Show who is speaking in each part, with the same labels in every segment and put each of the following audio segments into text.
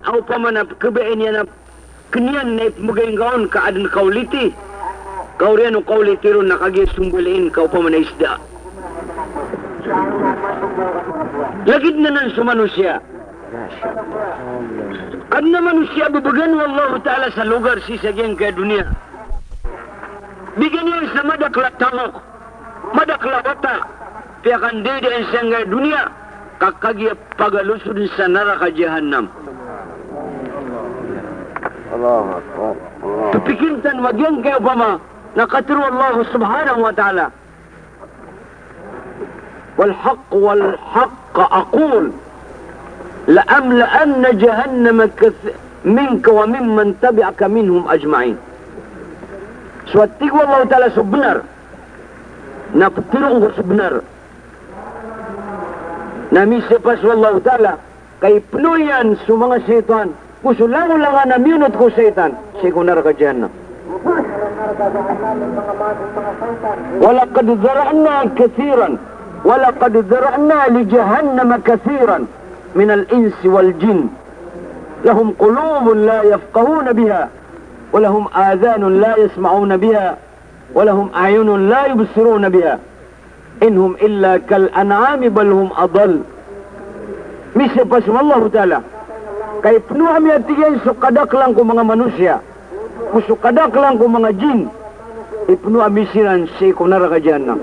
Speaker 1: au pamana kebeen yana kenian na ipmagayin gaon kaadan kauliti kauriano kauliti ron nakagi sumbulin kau pamana isda lagid na nan sa manusia adna manusia bebegan wallahu ta'ala sa lugar si sagyang ke dunia bigyan niya sa madakla tamok madakla wata piakan dede ang sangga dunia kakagi pagalusod sa neraka jahannam Allah Tupikintan wagyang kaya upama nakatiro Allah subhanahu wa ta'ala والحق أقول لأملأن جهنم منك وممن تبعك منهم أجمعين suatu Allah Ta'ala sebenar naptirong sebenar nami sepas Allah Ta'ala kay penuyan su mga syaitan kusulang lang na minut ko syaitan sikunar ka jahannam walaqad zara'na li jahannam kathiran min al-ins wal jin lahum qulubun la yafqahuna biha ولهم آذان لا يسمعون بها ولهم أعين لا يبصرون بها إنهم إلا كالأنعام بل هم أضل misi pasum Allah Ta'ala kay penuh mi atiyan sukadak lang ko mga manusia sukadak lang ko mga jin ipnu amisiran si kunar ka jahannam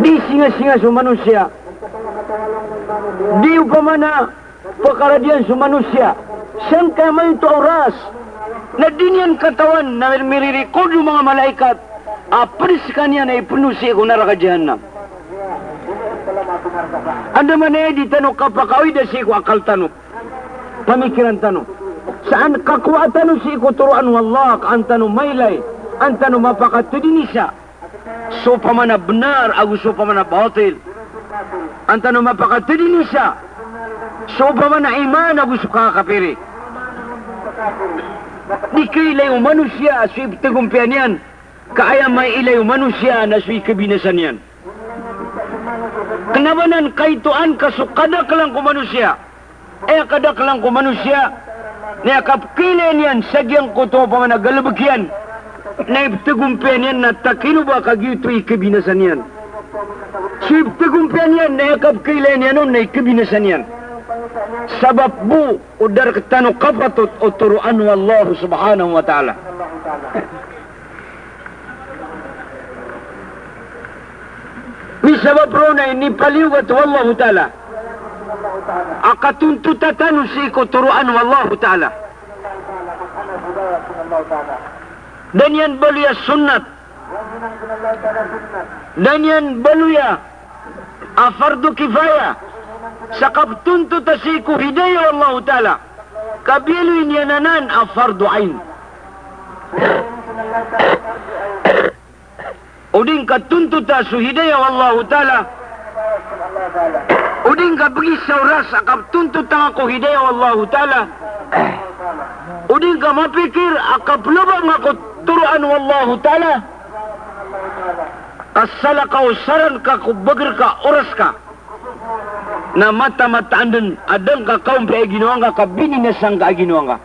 Speaker 1: di singa-singa su manusia di upamana pekerjaan su manusia sangka may ito oras na dinian katawan na miririkod yung mga malaikat apris kanya na ipuno siya kung naraka jahannam anda man di tanong kapakawi da siya ko akal tanong pamikiran tanong saan kakuha tanong siya ko turuan wallah ang tanong maylay ang tanong mapakatudin siya so pamana benar agus so pamana batil ang tanong mapakatudin siya so pamana iman agus kakapiri di kailay o manusia so iptagumpian yan kaya may ilay o manusia na so ikabinasan yan kenabanan kaituan kasukadak lang ko manusia kadak lang ko manusia na kapkilan yan sagyang ko to pamana galabagyan na iptagumpian yan na takino ba kagito ikabinasan yan so iptagumpian yan na kapkilan yan na ikabinasan yan sabab bu udar ketanu kafatut uturuan wallahu subhanahu wa ta'ala mi sabab rona ini paliwat wallahu ta'ala akatuntutatanu si kuturuan wallahu ta'ala dan yan baluya sunnat dan yan baluya afardu kifaya sakab tuntu tasiku hidayah Allah Ta'ala kabiluin yananan afardu ain uding ka tuntu tasu hidayah Allah Ta'ala uding ka bagi sauras akab tuntu tangaku hidayah Allah Ta'ala uding ka mapikir akab lubang ako turuan Allah Ta'ala kasala ka usaran ka kubagir ka oras ka na mata-mata andun adang ka kaum pe ginawa ka kabini na sang ka ginawa ka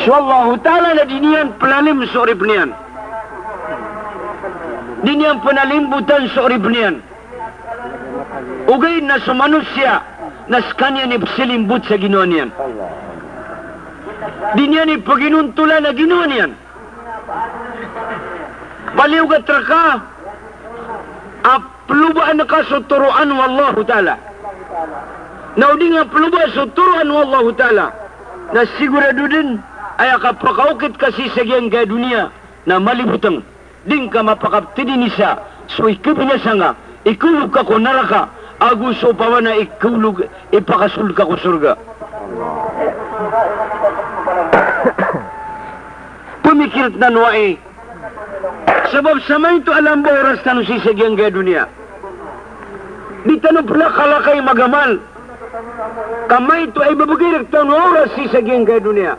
Speaker 1: so Allah Ta'ala na dinian pelalim sa urip niyan dinian penalimbutan sa urip niyan ugay na sa manusia na skanya ni psilimbut sa ginawa niyan dinian ni paginuntulan na ginawa niyan baliw ka traka pelubaan na kasuturuan wallahu ta'ala nauding ang pelubaan suturuan wallahu ta'ala na sigurado din ay kapakaukit kasi sa giyang kaya dunia na malibutang din ka mapakaptidin isa so ikibinasa nga ikulog ka ko naraka aguso pa na ikulog ipakasul ka ko surga pumikirat na nuwae sebab sama itu alam boras tanu si segian gaya dunia di tanu pula kalakay magamal kamay itu ay babagirik tanu oras si segian gaya dunia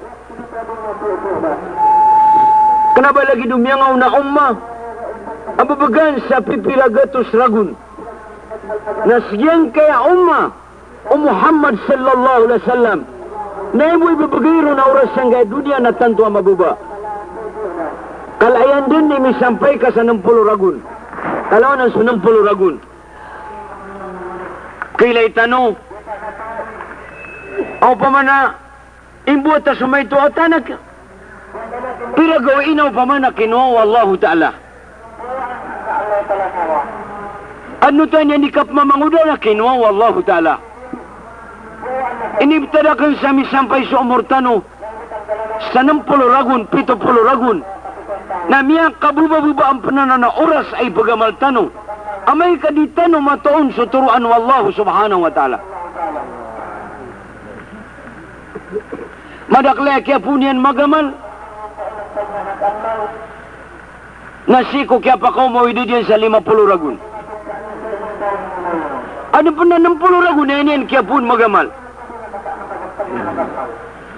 Speaker 1: kenapa lagi dumiangaw na umma ababagan sa pipilagatus ragun Nasgyan kaya umma o Muhammad sallallahu alaihi wasallam na ibu ibibigiro na oras siyang kaya dunia na tanto ang mabuba. Kalayan din ni sampay ka sa 60 ragun. Kalawan ang 60 ragun. Kaila'y tanong, o pa man na imbuat ta sumay to at anak. Pero gawin o pa man na kinuha Allahu Ta'ala. Ano tayo niya nikap mamanguda na kinuha Allahu Ta'ala. Inibtadakan sa misampay sa umurtano sa 60 ragun, 70 ragun na miyang kabuba-buba ang panana oras ay pagamaltano. Amay kaditano matoon sa turuan wallahu subhanahu wa ta'ala. Madaklaya kaya po niyan magamal. Nasiko kaya pa kaw mawidi diyan sa 50 ragun. Ano po na 60 ragun na yan kaya po magamal.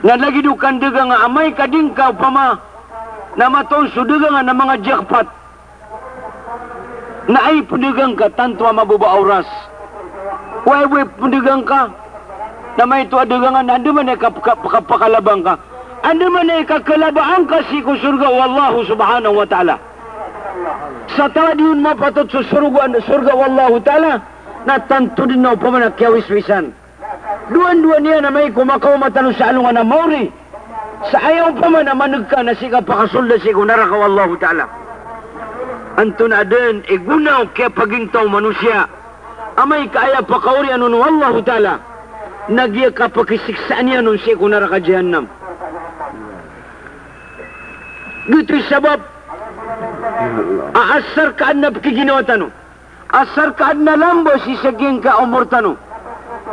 Speaker 1: Nalagi dukan daga nga amay kading ka upama na matoon sa daga nga na mga jackpot. Na ay pundigang ka tanto ang mabuba oras. Way pundigang ka na may ito adagangan, ando man ay kapakalabang ka. Ando man ay kakalabaan ka si kusurga wallahu subhanahu wa ta'ala. Sa tawa diyon mapatot sa surga wallahu ta'ala na tanto din na upama na kiyawiswisan. Duan-duan niya na may kumakaw matanong sa alungan na mauri. Sa ayaw pa man na managka na siya pakasulda siya kunara ka wallahu ta'ala. Anto na din, igunaw kaya pagintaw manusia. Amay kaya pakauri anon wallahu ta'ala. Nagya ka pakisiksaan niya nun siya kunara ka jahannam. Gito'y sabab. Aasar kaan na pakiginawa tano. Asar kaan na lambo si saging ka umur tano.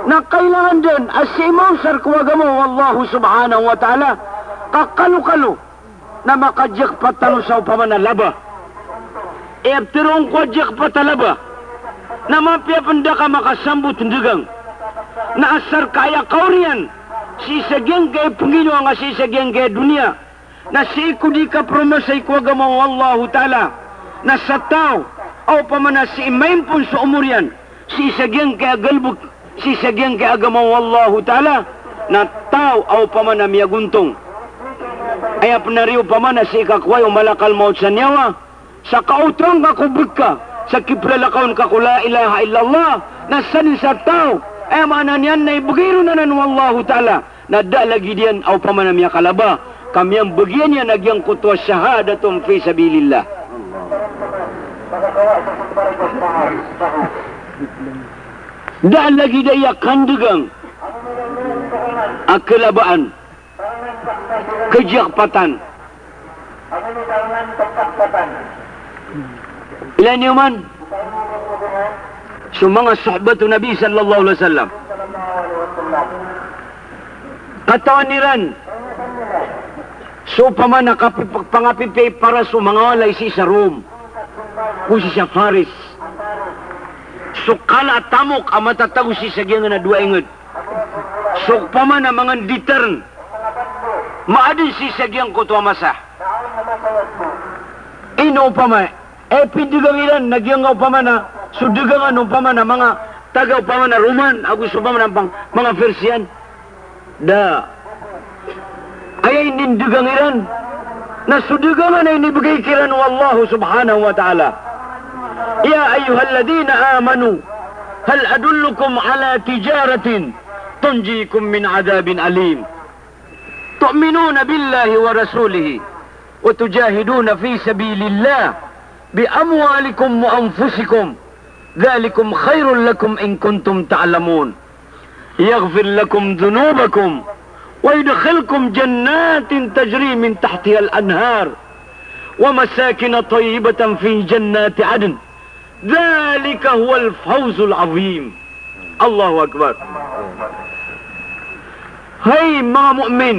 Speaker 1: Na kailangan din, asimaw sar kuwaga mo wallahu subhanahu wa ta'ala. Kakalo-kalo na makadyak patalo sa upaman na laba. Tirong kwadyak patalaba na mapiapanda ka makasambut ndigang na asar kaya kaurian si sagyang kaya pangino nga si sagyang kaya dunia na si ikudi ka promasay kwagamo wallahu ta'ala na sa tao o pamana si imayin pun sa umurian si sagyang kaya galbuk si sagyang kaya agamo wallahu ta'ala na tao o pamana miyaguntong ay apnariyo pamana si ikakway umalakal maut sa nyawa sa kautong kakubig ka, sa kipralakaon ka la ilaha illallah, na sanin sa tao, ay maanan yan na ibugiro na nan wallahu ta'ala, na dalagi diyan au pamanamya kalaba, kami ang bagyan niya nagyang kutwa syahadatum fi sabilillah. Dalagi daya kandugang, akelabaan, kejakpatan, ilan yuman sa mga sahabatu Nabi sallallahu alaihi wasallam katawan niran so paman nakapangapipay para sa mga walay si sa Rome kung si sa Faris so kala tamok ang matatago si sa gyangan na dua ingod so paman na mga ditern maadin si sa gyang kutwa masa ino paman pindigangilan, nagyang upamana, sudigangan upamana, mga taga upamana Roman, agus upamana mga Persian. Da, ay nindigangilan, na sudigangan ay nibigay kiran wallahu subhanahu wa ta'ala. Ya ayyuhalladina amanu, hal adullukum ala tijaratin, tunjikum min adabin alim. Tu'minuna billahi wa rasulihi, wa tujahiduna fi sabilillah, بأموالكم وأنفسكم ذلكم خير لكم إن كنتم تعلمون يغفر لكم ذنوبكم ويدخلكم جنات تجري من تحتها الأنهار ومساكن طيبة في جنات عدن ذلك هو الفوز العظيم الله أكبر. Hai mga mu'min,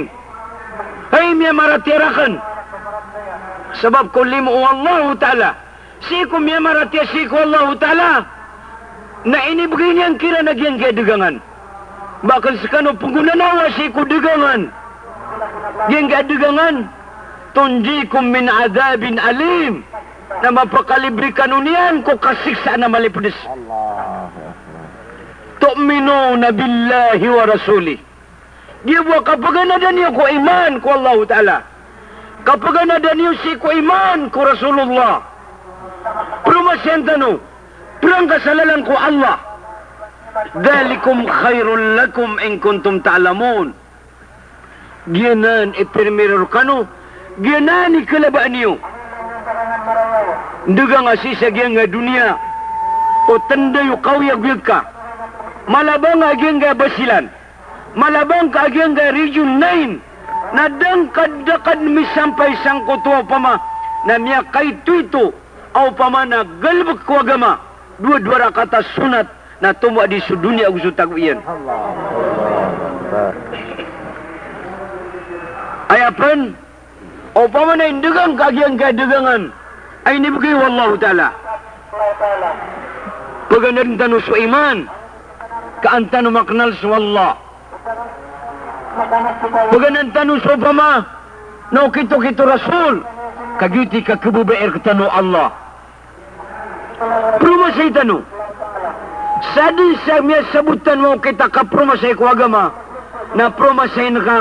Speaker 1: hai mga maratirakan, sebab kulimu Allah Ta'ala sikum ya maratia siku Allah Ta'ala na ini begini yang kira nagyang kaya degangan bakal sekano pengguna nawa siku degangan yang kaya degangan tunjikum min azabin alim na mapakalibre kanunian ko kasiksa na malipunis. Tu'minuna billahi wa rasuli. Dia buat kapag na niyo ko iman ko Allah Ta'ala. Kapag na niyo si ko iman ko Rasulullah. Prumasyan tanu. Perang kasalalan ko Allah. Dalikum khairul lakum in kuntum ta'lamun. Giyanan ipirmiror kanu. Giyanan ikalabaan niyo. Duga nga sisa giyan nga dunia. O tanda yu kawyag ka. Malabang agyang nga basilan. Malabang ka agyang nga region 9. Nadang kadakad misampay sang kutuwa pama. Na miya kay tuito. Aw pama na galbak ko agama. Dua-dua kata sunat. Na tumwa di sudunia gusto tagu iyan. Ayapan. Aw pama na indugang kagyang kadagangan. Ay nibigay wallahu ta'ala. Paganan tanu su iman. Kaantanu maknal su Allah. Paganan tanu su pama. No kito Rasul. Kagiti ka kebubair ketanu Allah. Prumasay tanu. Sadi sa miya sabutan mo kita ka prumasay ko agama. Na prumasay na ka.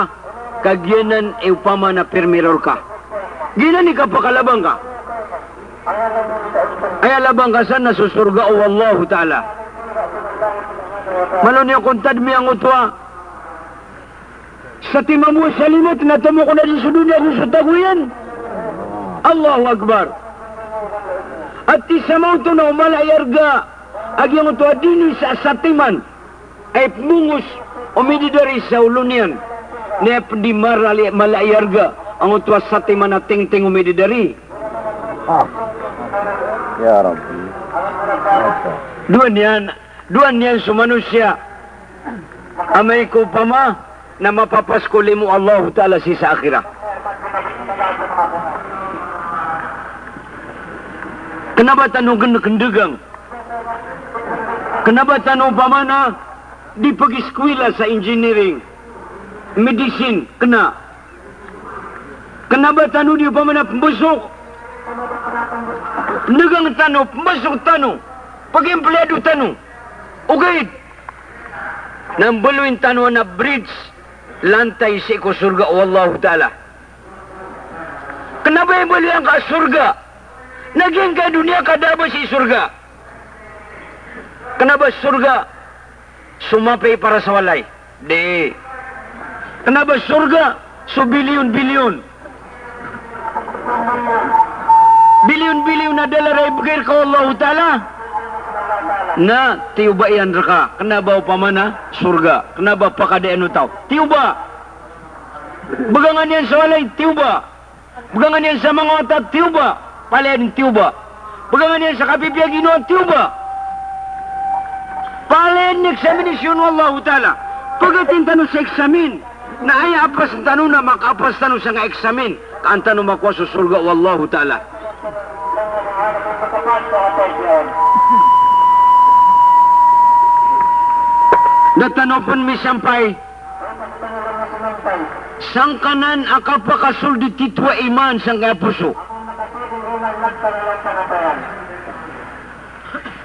Speaker 1: Kagyanan upama na permiror ka. Ginani ka pakalabang ka. Ay alabang ka sana susurga o Wallahu Ta'ala. Malon niya kuntad mi ang utwa. Sa timamu sa limot, natamo ko na din sa dunia kung sa taguyan. Allahu Akbar. At isamaw to na umalayarga. Agyang utwa dini sa satiman. Ay mungus umididari sa ulunian. Nep di malayarga. Ang utwa satiman na ting-ting umididari.
Speaker 2: Ya Rabbi.
Speaker 1: Duan yan sa manusia. Amay ko pa ma na mapapaskuli mo Allah Ta'ala si sa akhirah. Kenapa tanong kendegang? Kenapa tanong pa ma na di pag-eskwela sa engineering, medicine, kena? Kenapa tanong di pa ma na pembusok? Negang tanu, masuk tanu, pag-empleyado tanu, ugait. Nambaluin tanu na bridge, lantai si ko surga o Allah Ta'ala. Kenapa yang beliang ka surga? Naging ka dunia kadaba si surga. Kenapa surga? Sumapay para sa walay. Di. Kenapa surga? Subilion-bilion. Bilion-bilion na dalaray bigir ka Allah Ta'ala na tiuba iyan raka. Kenapa upamana surga? Kenapa pakadaan utaw? Tiuba. Begangan yan sa walay, tiuba. Begangan yan sa mga otat, tiuba. Palayan, tiuba. Begangan yan sa kapipya ginoon, tiuba. Palayan ni eksaminasyon Allah Ta'ala. Pagatin tanong sa eksamin na ay apas tanong na makapas tanong sa nga eksamin. Kaan tanong makuha sa surga Allah Ta'ala. Datanopan mi sampay sangkanan akapakasul di titwa iman sang kaya puso.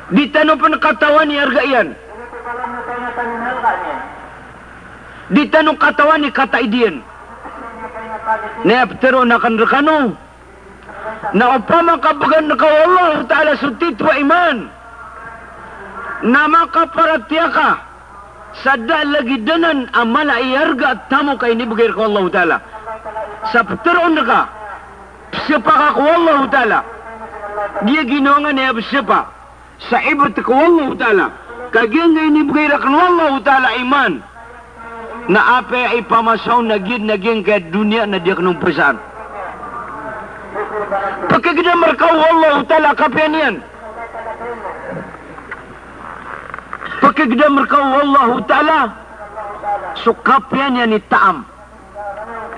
Speaker 1: Ditanopan katawan ni argaian. Ditanong katawan ni kataidian. Neaptero na kanrekano. Na upama kabagan na ka Allah Ta'ala sutitwa iman. Na makaparatya ka. Sada lagi danan amala iyarga at tamo kay nibigay ko Allah Ta'ala. Sa pteron na ka. Siapa ka ko Allah Ta'ala. Dia ginawa niya siapa. Sa ibat ko Allah Ta'ala. Kagyan nga inibigay ko Allah Ta'ala iman. Na ape ay pamasaw na gid naging kay dunia na dia kanong pasaan. Pagkagida markaw Allah Ta'ala kapian yan. Pagkagida markaw Allah Ta'ala sukapian yan ni taam.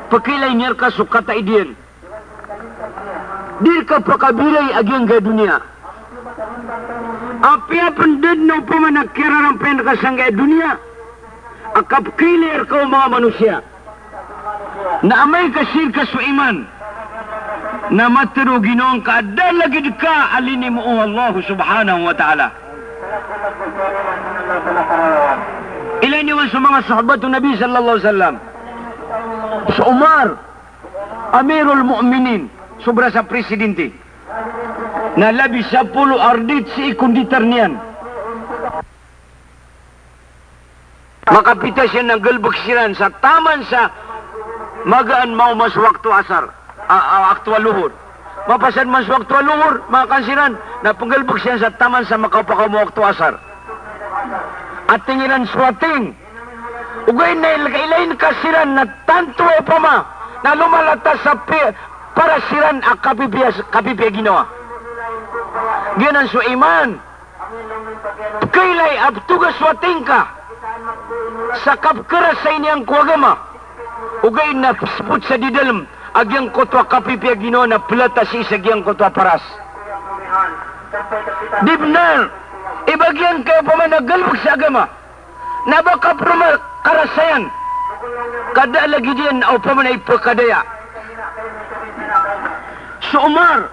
Speaker 1: Pagkilay niya ka sukata idiyan. Di ka pakabilay agyang ka dunia. Apia pended na upaman nakirarang penakasang ka dunia. Akap kilir ka mga manusia. Na amay kasir ka sa iman. na matiro Ginoong kada lagi ka alini mo Allah subhanahu wa ta'ala. Ilan yung sa mga sahabat ng Nabi sallallahu alaihi wasallam. Sa Umar, Amirul Mu'minin, sobra sa presidente, na labis sa pulo ardit si ikunditar niyan. Makapita siya ng galbaksiran sa taman sa magaan mau mas waktu asar. Aktual luhur. Mapasan mas waktu luhur, makansiran, na panggalbag siya sa taman sa makapakaw mo waktu asar. At tingilan swating. Ugay na ilailain kasiran na tanto e pama na lumalata sa para siran ang kapipia ginawa. Ginan so iman. Kailay abtuga swating ka sa kapkara sa inyang kuwagama. Ugay na sput sa didalam agyang kotwa kapipia ginawa na plata si isagyang kotwa paras. Dibnar, ibagyan kayo pa man nagalbag sa agama, na baka karasayan, kada lagi diyan o pa man ay pagkadaya. So Umar,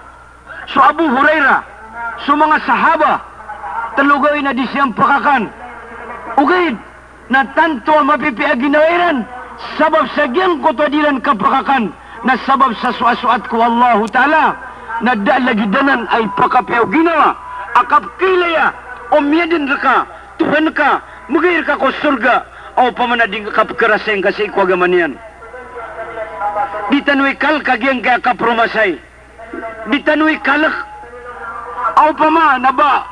Speaker 1: so Abu Huraira, so mga sahaba, talugay na di siyang pakakan. Ugay, na tanto mapipia ginawairan, sabab sagyang kotwa dilan kapakakan, na sabab sa suat ko Allah Ta'ala na dalagidanan ay pakapiyaw ginawa akap kilaya o miyadin ka Tuhan ka magayir ka ko surga o pamanading kapkaraseng kasi ikwagaman yan di tanui kal kagyang kaya kapromasay di tanui kalak o pama na ba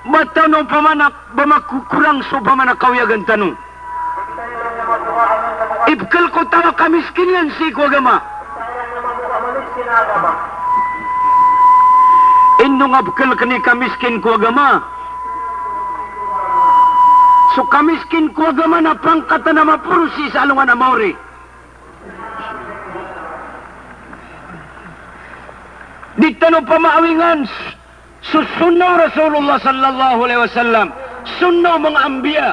Speaker 1: matano pamanak bamakukurang so pamanak kawiyagan tanong ibkal ko tawa kamiskin yan si ikwagama Indong abkal kani kamiskin ko agama. So kamiskin ko agama na pangkata na mapursi sa alungan na mauri. Di tanong pamaawingan susunaw Rasulullah sallallahu alaihi wasallam. Sunaw mga ambiya.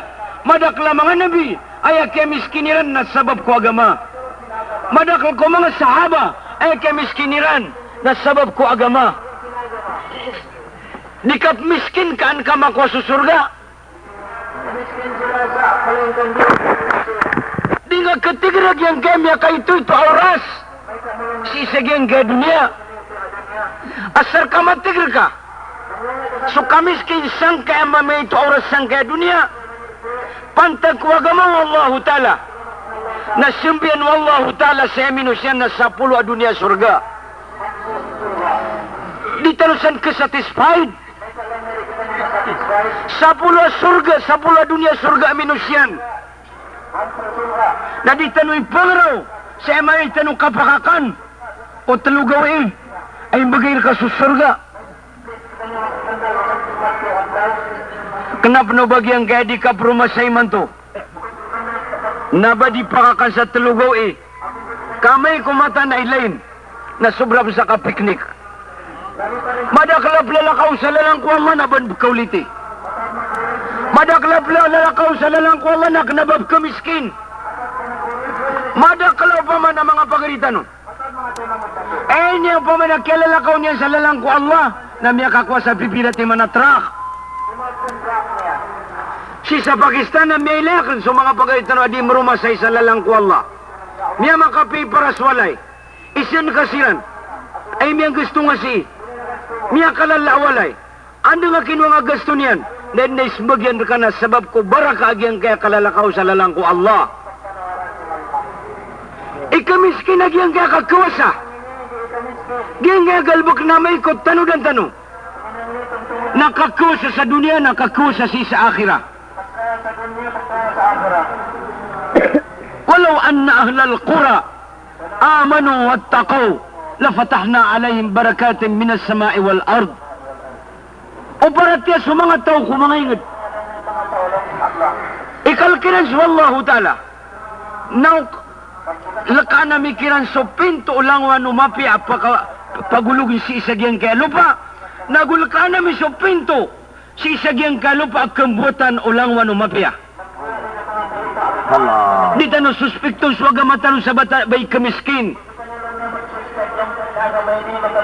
Speaker 1: Madakla mga nabi. Ay kamiskiniran na sabab ko agama. Madakla ko mga sahaba. Ay kamiskiniran na sabab ko agama. Di ka miskin kaan ka makuha sa surga. Di nga katigrag yang kemya ka ito oras. Si isagyan ka dunia. Asar ka matigr ka. So kamiskin sang kaya mamay ito oras sang kaya dunia. Pantag ko agama wallahu ta'ala. Nasimbihan wallahu ta'ala sa minusyan na sa pulo a dunia surga. Di talusan ka-satisfied. Sa pulo surga, sa pulo dunia surga minusyan. Na di tanong ipangaraw, sa may tanong kapakakan, o talugaw ay bagay ka sa surga. Kenapa no bagian kaya di kapromasay man to? Naba di pakakan sa talugaw kamay kumata na ilain, na sobra sa kapiknik. Madaklap lalakaw sa lalangkuang manaban kauliti. Madaklap lalakaw sa lalangkuang manak nabab kamiskin. Madaklap pa man ang mga pagalitan nun. Niya pa man nakilalakaw niya sa lalangku Allah na miya kakwa sa pipilat ni manatrak. Si sa Pakistan na miya ilakan sa mga pagalitan nun adi marumasay sa lalangku Allah. Miya makapi para swalay. Isyan kasiran. Ay miya gusto nga si miya kalalawalay. Ando nga kinuha nga gasto niyan. Then naisbagyan ka na sabab ko baraka agyan kaya kalalakaw sa lalangku Allah. Ikamiskin agyan kaya kakawasa. Gyan kaya galbak na may ikot tanong dan tanong. Nakakawasa sa dunia, nakakawasa sa akhirah. Walau anna ahlal qura amanu wattaqaw lafatahna alayhim barakatin minas sama'i wal ard. O paratya sa mga tao kumangaingad. Ikalkiran sa Allah ta'ala. Now, lakana mikiran so pinto ulangwa numapi pagulugin si isagyang kaya lupa. Nagulakana mi so pinto si isagyang kaya lupa kambutan ulangwa numapi. Allah. Di tanong suspektos wag matanong sa bata bay kamiskin.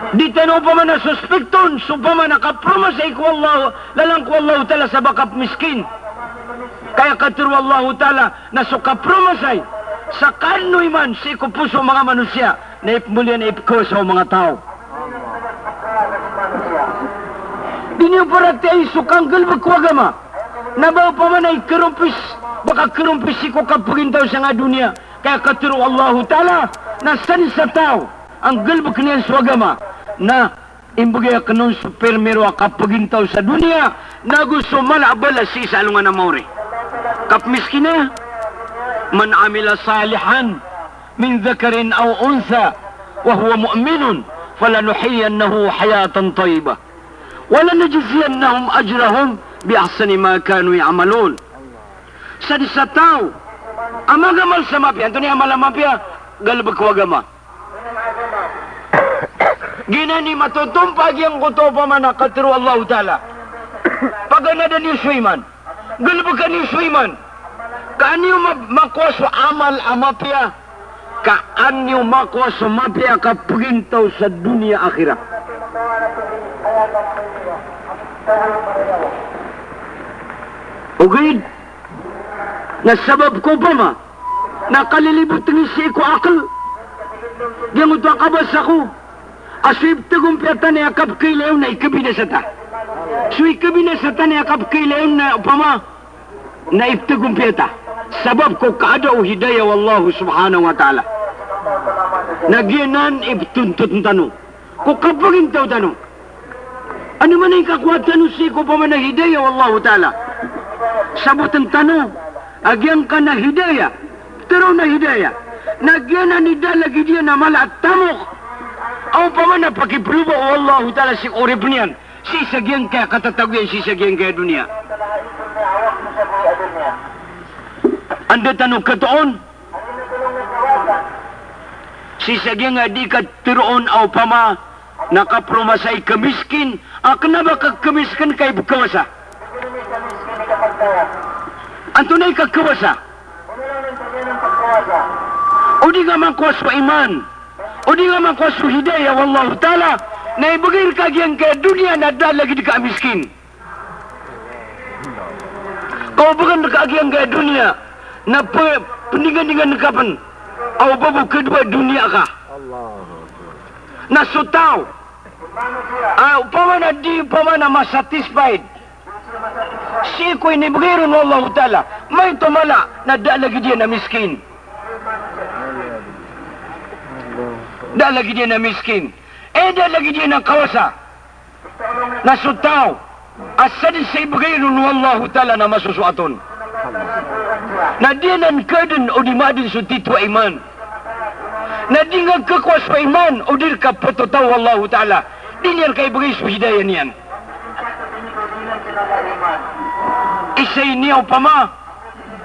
Speaker 1: Di tanong pa man na suspekton, supama nakapromasay ko Allah, lalang ko Allah ta'ala sa bakap miskin. Kaya katiru Allah ta'ala na sukapromasay, sa kanoy man, si kupuso mga manusia, na ipmulya na ipko sa mga tao. Diniyo parati ay sukang galbag ko agama, nabaw pa man ay karumpis, baka karumpis si ko kapagintaw sa nga dunia. Kaya katiru Allah ta'ala, na san sa tao, ang galbag niyan sa agama, na imbagay ka nun supermero kapagintaw sa dunia na gusto malabala si sa alungan na mauri. Kapmiskin na, man amila salihan min dhakarin aw untha wa huwa mu'minun falanuhiyannahu hayatan tayyibah wa lanajziyannahum ajrahum bi ahsani ma kanu ya'malun. Sa tao amagamal sa mapya, anto ni amala mapya galbag ko agama. Ginani matutumpag yung kuto pa man nakatiru Allah ta'ala. Pagana ni Sulaiman, galbag ni Sulaiman, kaanyo makwaso amal amapya, kaanyo makwaso mapya kapagintaw sa dunia akhirat. Ugid, nasabab ko pa ma, nakalilibot ng isi ko akal, diyan ito ang kabas ako, aswib tagumpyatan na yakap kailayon na ikabinasata. So ikabinasata na yakap kailayon na upama na iptagumpyata. Sabab ko kaadaw hidayah wallahu subhanahu wa ta'ala. Nagyanan iptuntut tanong. Kung kapagin tao tanong, ano man ay kakuatan si ko pa man na hidayah wallahu ta'ala. Sabutan tanong, agyan ka na hidayah, pero na hidayah. Nagyanan idalagi dia na malat tamok. Ang pamana pakipruba o Allah ta'ala si urib niyan, si sagyan kaya katatagyan, si sagyan kaya dunia. Anda tanong katoon, si sagyan nga di katiroon o pama, nakapromasay kamiskin, kenapa kamiskin kay kawasa? Antunay kakawasa? O di nga man kuwas pa iman, o di nga man kuwas hidayah wallahu ta'ala, na ibagir kagyan kaya dunia na lagi di ka miskin. Kau bukan kagyan kaya dunia, na pendingan-dingan kapan, o babu kedua dunia ka. Na sutaw, upama na masatisfied, si ko inibagirun wallahu ta'ala, may tumala na lagi dia na miskin. Lagi dia na miskin. Lagi dia na kawasa. Nasutaw. Asadin sa ibagayron wallahu ta'ala na masusuaton. Na di nan kaden o di madin su titwa iman. Na di nga kakwas pa iman o di ka patutaw wallahu ta'ala. Di niyan ka ibagay su hidayah niyan. Isay niyaw pa ma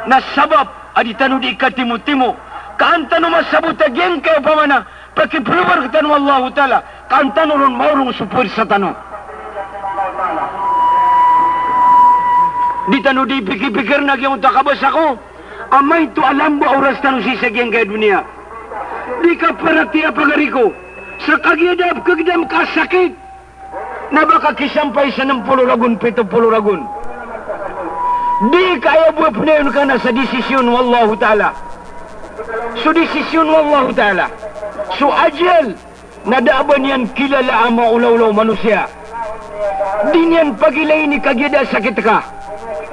Speaker 1: na sabab aditano di ikatimu-timu. Kaantano masabutagyan kayo pa ma na pakiprubar kita ng Allah ta'ala, kaantano ron maurong supur sa tanong. Di tanong di pikir-pikir na kiyong takabas ako, amay to alam ba oras tanong sisagyan kaya dunia. Di ka paratia pagariko, sa kagyadab kagdam kasakit, na baka kisampay sa 60 ragun, 70 ragun. Di kaya buwap na yun ka na sa desisyon wallahu ta'ala. So desisyon wallahu ta'ala. So ajal, nadaaban yan kilala ang maulaw-ulaw manusia. Di niyan pagilay ni kagyada sakit ka.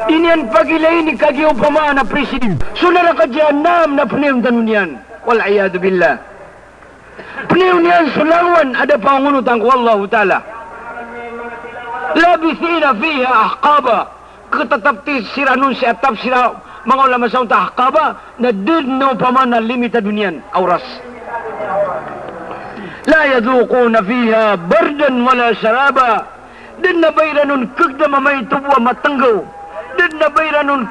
Speaker 1: Di niyan pagilay ni kagyaw pama na president. So narakadyanam na panayon tanong niyan. Wal'ayadu billah. Panayon niyan sulangwan, ada pangunutang ko wallahu ta'ala. Labithina fiha ahqaba. Katatapti sira nun si atap sira mga ulama sa unta ahqaba na din no paman na limita dunian auras. La yadhuquna fiha bardan wala sharaba. Din na bayranun kagda mamay tubo matanggaw. Din na bayranun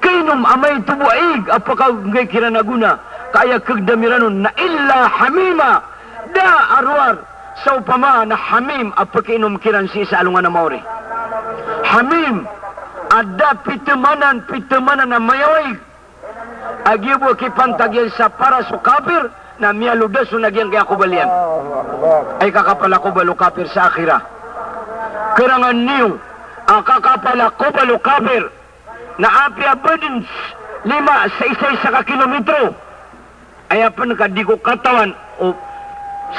Speaker 1: kainom amay tubo aig apakaw ngay kiranaguna. Kaya kagda miranun na illa hamima da arwar sa upama na hamim apakinom kiran si sa alungan na maori. Hamim ada pitemanan na mayaway. Agibo kipantagyan sa para sa kafir na miyaludas o nagyang kaya kubalian. Ay kakapala ko balo kapir sa akhira. Karangan niyo, ang kakapala ko balo kapir na api abadins 5 sa isa ka kilometro. Ay apan ka di ko katawan o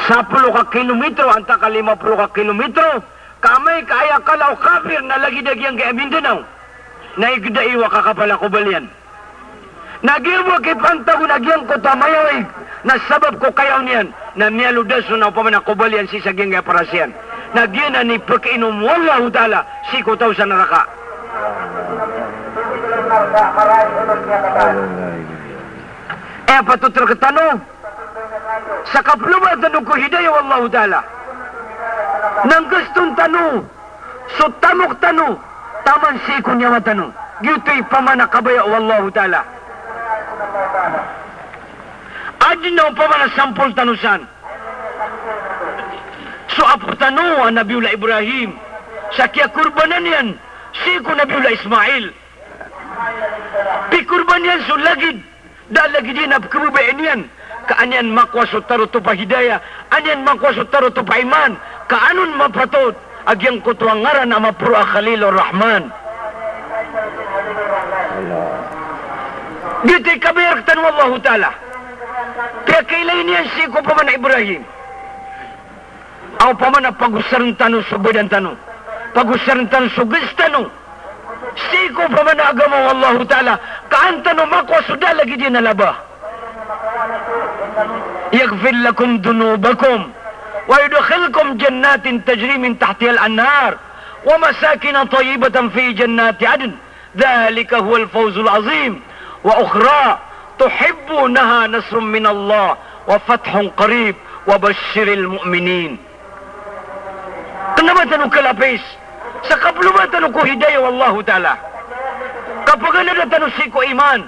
Speaker 1: 10 ka kilometro, anta ka 50 ka kilometro, kamay kaya kalaw kapir na lagi dagyang kaya Mindanao. Naigdaiwa kakapala ko balian. Nagiwa kay pantago nagyang ko tamayawig na sabab ko kayaw niyan na miyaludas na upaman ako balian si saging kaya parasyan. Nagyan na ni pagkainom wallahu ta'ala si ko tao sa naraka. Patutro ka tanong sa kapluma tanong ko hidaya wallahu ta'ala nang gustong tanong so tamok tanong taman si ko niya matanong gito'y pamanakabaya wallahu ta'ala. Adin na upamana 10 tanusan. So apo tanong ang Nabiullah Ibrahim sa kaya kurbanan yan si ko Nabiullah Ismail. Pi kurban yan so lagid dalagi din na kabubayan yan. Kaanyan makwaso taro to pa hidaya, anyan makwaso taro to pa iman, kaanon mapatot, agyang kutuangaran na mapura Khalilur Rahman. Dito'y kabayarktan wallahu ta'ala. Kaya kailay niyan si ko pa man Ibrahim. Ako pa man pagusaran tanong sa badan tanong. Pagusaran tanong sa gustano. Si ko pa man agama wallahu ta'ala. Kaan tanong makwasuda lagi din nalaba. Yaghfir lakum dunubakum. Wa yudkhilkum jannatin tajri min tahtiha al-anhar. Wa masakin tayyibatan fi jannati adn. Dhalika huwa al-fawzul azim. Wa ukhra tuhibbunaha nasrun min Allah wa fathun qarib wa bashiril mu'minin. Kenapa tanong kalapis? Sa kapluma tanong ko hidayah wallahu ta'ala. Kapag na tanong si ko iman,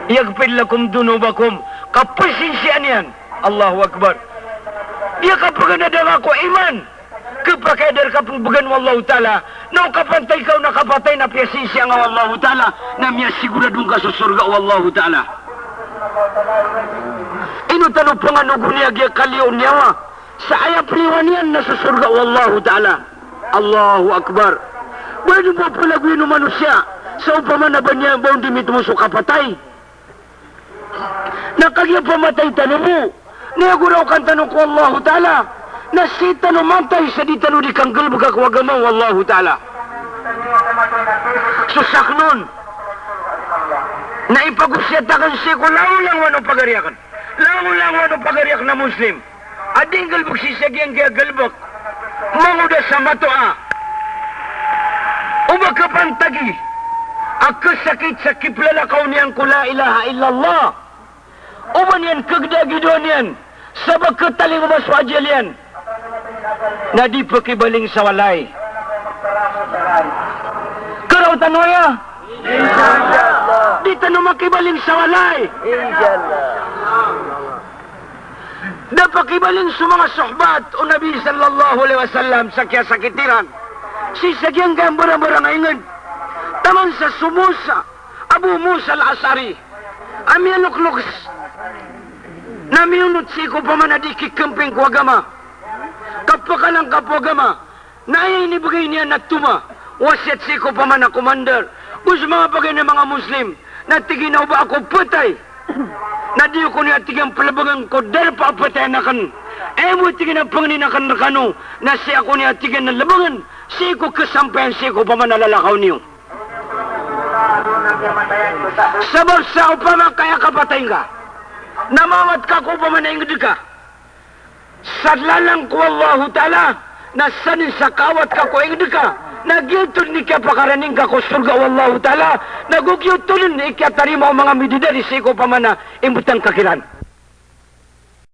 Speaker 1: yaghfir lakum dunubakum, kapasinsian yan. Allahu Akbar. Dia kapag na ko iman, kapakadar kapag bugan wallahu ta'ala, na kapantay ka na kapatay na piyasinsiya nga wallahu ta'ala, na miya siguradong ka sa surga wallahu ta'ala. Ino tanong panganugo niya kaya kaliw niya sa ayap liwan yan na sa surga wallahu ta'ala. Allahu Akbar. Pwede mo palagwin ng manusia sa upaman na ba niya ang baong dimit mo sa kapatay? Nakagya pamatay tanong mo. Niyaguraw kang tanong ko wallahu ta'ala. Na si tanong mantay sa di tanong di kang galbag akwagamaw wallahu ta'ala. Susak nun. Na ipagusyatakan si ko lang wanong pagariakan. Lang wanong pagariak na Muslim. Ading galbag si sagyang kaya galbag. Manguda sa matoa. Umakapantagi. Akasakit sa kiplalakaw niyan ko la ilaha illallah. Uman yan kagdagidon yan. Sabag kataling umaswajal yan. Na di pakibaling sa walay. Karaw tanoya. Inshallah. Di tanong makibaling sa walay. Inshallah. Da pakibaling sa mga sohbat o Nabi sallallahu alaihi wasallam sa kaya sakitiran. Si sagyang gambarang-barang ingan. Taman sa sumusa. Abu Musa al-Asari. Amianukluks. Namiunot si ko pamanadiki kemping ko agama. Kapakalang kapagama. Naay inibigay niya natuma. Wasit si ko paman na commander. Gusto mga bagay ng mga Muslim. Natiginaw ba ako patay? Nadiyo ko niya tigang palabagan ko dahil pa patay na kan. Mo tigin ang panginakan na kano. Na siya ko niya tigan na labangan. Siya ko kasampayan siya ko paman nalalakaw niyo. Sabab sa upama kaya kapatay ka. Namawat ka ko paman na ingrid ka. Sadlalang ko Allahu ta'ala. Nasanin sa kawat ka ko ingrid ka. Nagyutun ni kaya pakaraning ka ko surga wallahu ta'ala. Nagugyutun ni kaya tarima o mga mididari siya ko paman na imbutang kakiran.